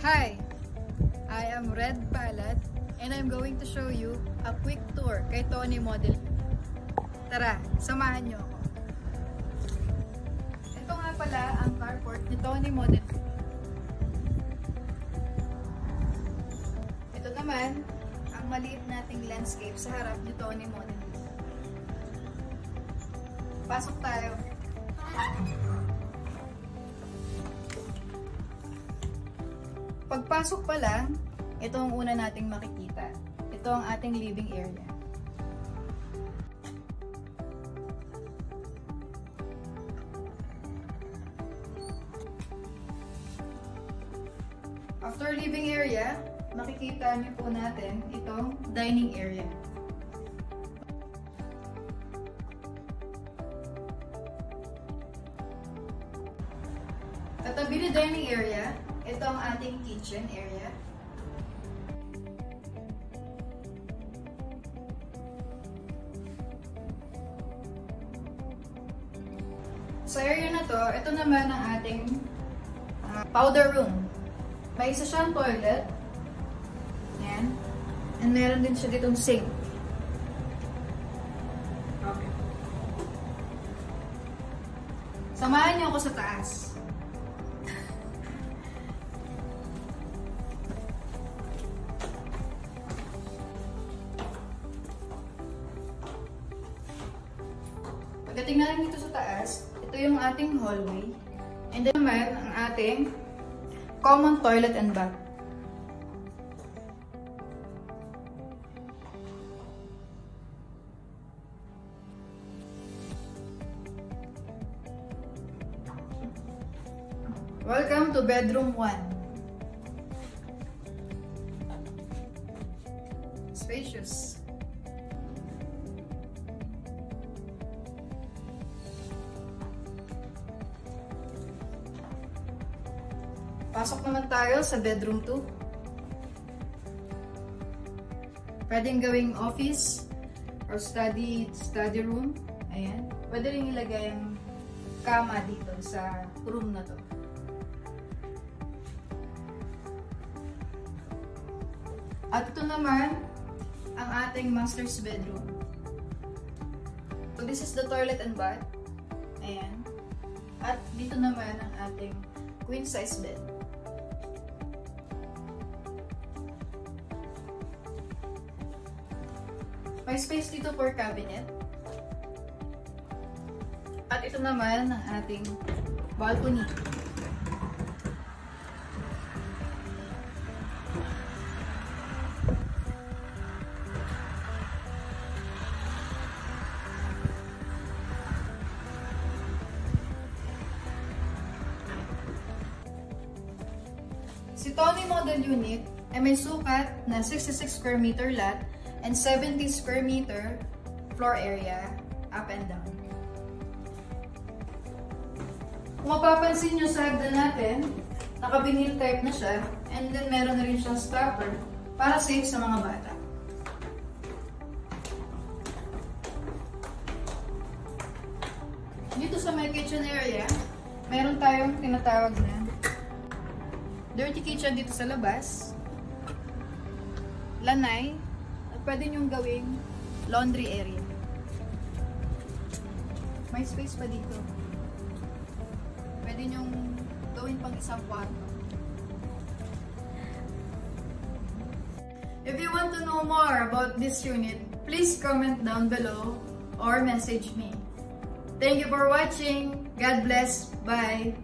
Hi, I am Red Palad and I'm going to show you a quick tour kay Tony Model. Tara, samahan niyo ako. Ito nga pala ang carport ni Tony Model. Ito naman ang maliit nating landscape sa harap ni Tony Model. Pasok tayo. Pagpasok pa lang, ito ang una nating makikita. Ito ang ating living area. After living area, makikita niyo po natin itong dining area. Katabi ni dining area, ito ang ating kitchen area. Sa area na to, ito naman ang ating powder room. May isa siyang toilet. Ayan. And meron din siya ditong sink. Okay. Samahan niyo ako sa taas. Pagdating natin dito sa taas, ito yung ating hallway. And then naman ang ating common toilet and bath. Welcome to bedroom 1. Spacious. Pasok naman tayo sa bedroom 2. Pwedeng gawing office or study room. Ayan. Pwede rin ilagay ang kama dito sa room na to. At ito naman ang ating master's bedroom. So this is the toilet and bath. Ayan. At dito naman ang ating queen size bed. May space dito for cabinet. At ito naman ang ating balcony. Si Tony Model Unit ay may sukat na 66 square meter lot and 70 square meter floor area up and down. Kung mapapansin nyo sa hagdan natin, naka-vinyl type na siya, and then meron na rin siyang stopper para safe sa mga bata. Dito sa may kitchen area, meron tayong tinatawag na dirty kitchen dito sa labas, lanay, at pwede nyong gawing laundry area. May space pa dito. Pwede nyong gawin pang isang kwarto. If you want to know more about this unit, please comment down below or message me. Thank you for watching. God bless. Bye.